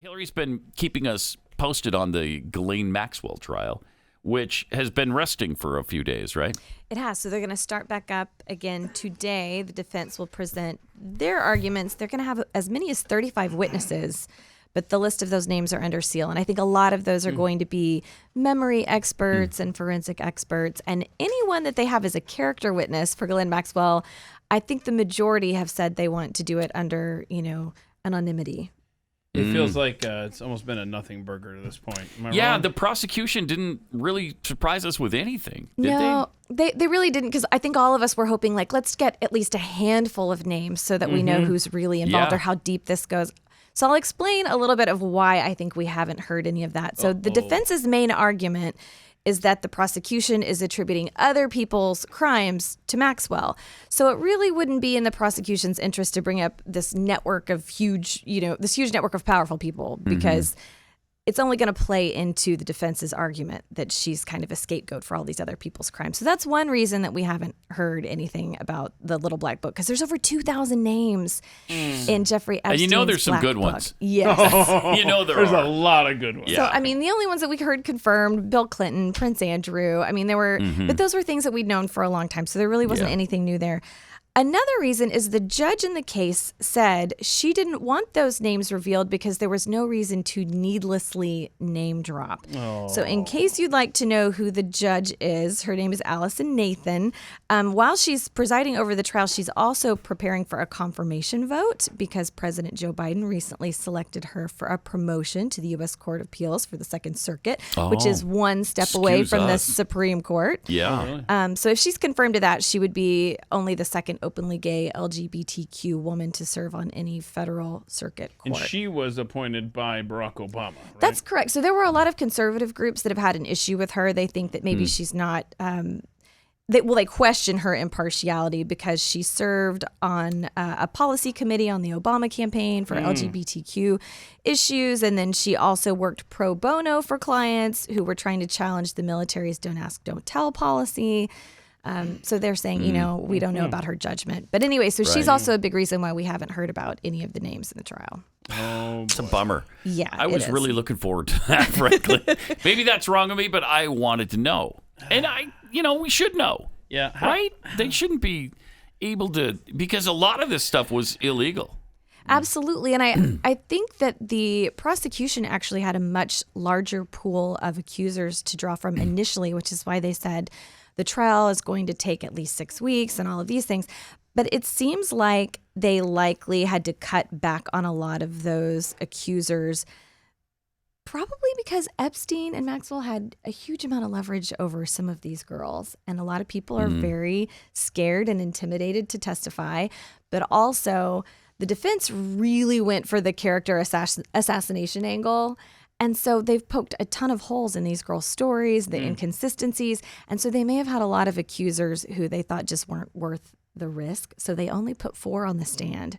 Hilary's been keeping us posted on the Ghislaine Maxwell trial, which has been resting for a few days, right? It has. So they're going to start back up again today. The defense will present their arguments. They're going to have as many as 35 witnesses, but the list of those names are under seal. And I think a lot of those are going to be memory experts and forensic experts. And anyone that they have as a character witness for Ghislaine Maxwell, I think the majority have said they want to do it under, anonymity. It feels like it's almost been a nothing burger to this point. Am I Yeah, wrong? the prosecution didn't really surprise us with anything, did No, they really didn't, because I think all of us were hoping, let's get at least a handful of names so that we know who's really involved or how deep this goes. So I'll explain a little bit of why I think we haven't heard any of that. So the defense's main argument is that the prosecution is attributing other people's crimes to Maxwell. So it really wouldn't be in the prosecution's interest to bring up this network of huge network of powerful people, because it's only going to play into the defense's argument that she's kind of a scapegoat for all these other people's crimes. So that's one reason that we haven't heard anything about the Little Black Book, because there's over 2,000 names in Jeffrey Epstein's And there's some Black good Book. ones. Yes. There's a lot of good ones. Yeah. So, the only ones that we heard confirmed, Bill Clinton, Prince Andrew. There were, but those were things that we'd known for a long time. So there really wasn't anything new there. Another reason is the judge in the case said she didn't want those names revealed because there was no reason to needlessly name drop. So in case you'd like to know who the judge is, her name is Allison Nathan. While she's presiding over the trial, she's also preparing for a confirmation vote because President Joe Biden recently selected her for a promotion to the U.S. Court of Appeals for the Second Circuit, which is one step away from the Supreme Court. Yeah. So if she's confirmed to that, she would be only the second openly gay LGBTQ woman to serve on any federal circuit court. And she was appointed by Barack Obama, right? That's correct. So there were a lot of conservative groups that have had an issue with her. They think that maybe she's not... They question her impartiality because she served on a policy committee on the Obama campaign for LGBTQ issues. And then she also worked pro bono for clients who were trying to challenge the military's don't ask, don't tell policy. So they're saying, we don't know about her judgment. But anyway, so she's also a big reason why we haven't heard about any of the names in the trial. It's a bummer. Yeah, I was really looking forward to that, frankly. Maybe that's wrong of me, but I wanted to know. And we should know. Yeah. Right? They shouldn't be able to, because a lot of this stuff was illegal. Absolutely. And I think that the prosecution actually had a much larger pool of accusers to draw from initially, which is why they said the trial is going to take at least 6 weeks and all of these things. But it seems like they likely had to cut back on a lot of those accusers, probably because Epstein and Maxwell had a huge amount of leverage over some of these girls. And a lot of people are very scared and intimidated to testify. But also, the defense really went for the character assassination angle. And so they've poked a ton of holes in these girls' stories, the inconsistencies. And so they may have had a lot of accusers who they thought just weren't worth the risk. So they only put 4 on the stand.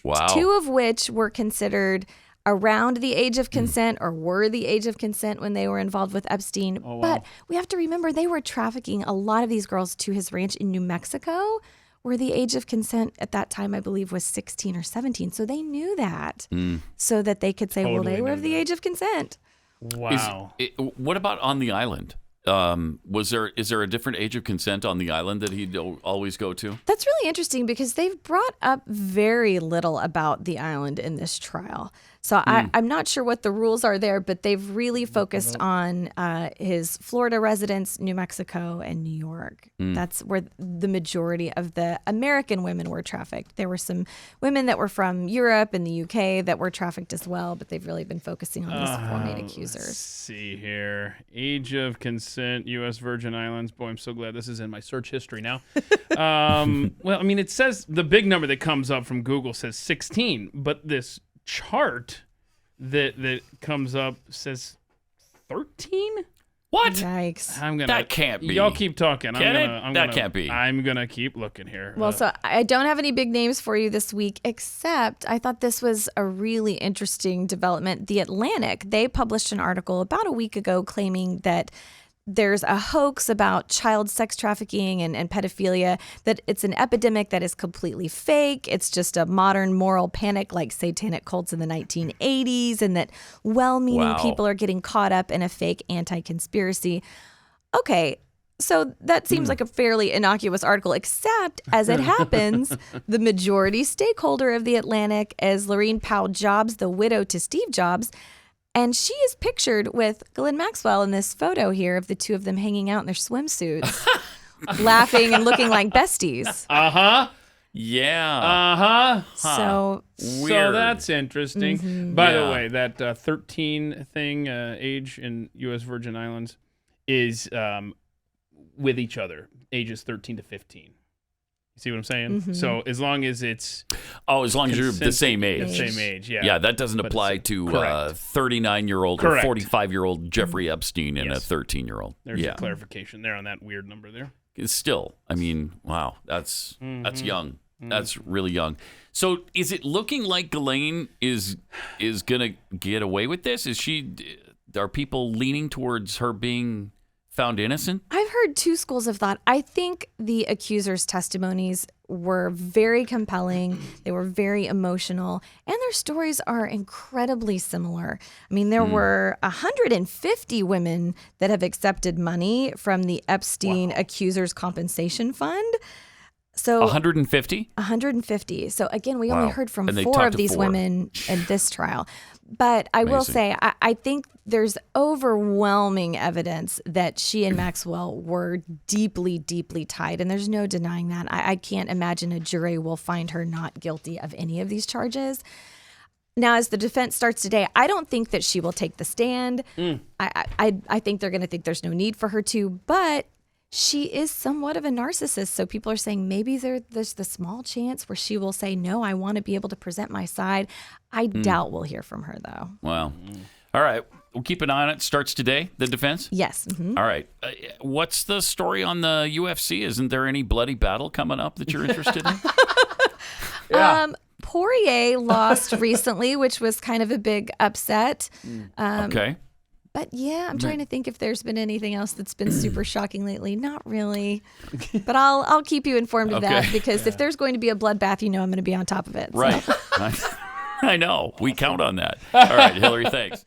Wow. 2 of which were considered around the age of consent or were the age of consent when they were involved with Epstein. Oh, wow. But we have to remember they were trafficking a lot of these girls to his ranch in New Mexico, where the age of consent at that time, I believe, was 16 or 17. So they knew that so that they could say, well, they were of the age of consent. Wow. What about on the island? Is there a different age of consent on the island that he'd always go to? That's really interesting because they've brought up very little about the island in this trial. So I'm not sure what the rules are there, but they've really focused on his Florida residence, New Mexico, and New York. That's where the majority of the American women were trafficked. There were some women that were from Europe and the UK that were trafficked as well, but they've really been focusing on these 4 main accusers. Let's see here. Age of consent, U.S. Virgin Islands. Boy, I'm so glad this is in my search history now. It says the big number that comes up from Google says 16, but this chart that comes up says 13? What? Yikes. That can't be. Y'all keep talking. That can't be. I'm going to keep looking here. Well, so I don't have any big names for you this week, except I thought this was a really interesting development. The Atlantic, they published an article about a week ago claiming that there's a hoax about child sex trafficking and pedophilia, that it's an epidemic that is completely fake. It's just a modern moral panic like satanic cults in the 1980s, and that well-meaning people are getting caught up in a fake anti-conspiracy. Okay, so that seems like a fairly innocuous article, except as it happens, the majority stakeholder of The Atlantic is Laurene Powell Jobs, the widow to Steve Jobs. And she is pictured with Ghislaine Maxwell in this photo here of the two of them hanging out in their swimsuits, laughing and looking like besties. Yeah. So So that's interesting. By the way, that 13 thing, age in U.S. Virgin Islands, is with each other, ages 13 to 15. See what I'm saying? So as long as it's as long as you're the same age. The same age, yeah. Yeah, that doesn't apply to 39-year-old or 45-year-old Jeffrey Epstein and a 13-year-old. There's a clarification there on that weird number there. Still, I mean, wow, that's young. That's really young. So is it looking like Ghislaine is going to get away with this? Are people leaning towards her being found innocent? I've heard two schools of thought. I think the accusers' testimonies were very compelling. They were very emotional, and their stories are incredibly similar. I mean, there were 150 women that have accepted money from the Epstein Accusers Compensation Fund. So 150? 150. So again, we only heard from And they 4 talked of to these 4. women in this trial. But I will say, I think there's overwhelming evidence that she and Maxwell were deeply, deeply tied. And there's no denying that. I can't imagine a jury will find her not guilty of any of these charges. Now, as the defense starts today, I don't think that she will take the stand. I think they're going to think there's no need for her to. But she is somewhat of a narcissist. So people are saying maybe there's the small chance where she will say, no, I want to be able to present my side. I doubt we'll hear from her, though. Wow. All right. We'll keep an eye on it. Starts today, the defense? Yes. All right. What's the story on the UFC? Isn't there any bloody battle coming up that you're interested in? Poirier lost recently, which was kind of a big upset. Okay. But yeah, I'm trying to think if there's been anything else that's been super shocking lately. Not really. But I'll keep you informed of that, because if there's going to be a bloodbath, I'm going to be on top of it. So. Right. I know. We count on that. All right, Hilary, thanks.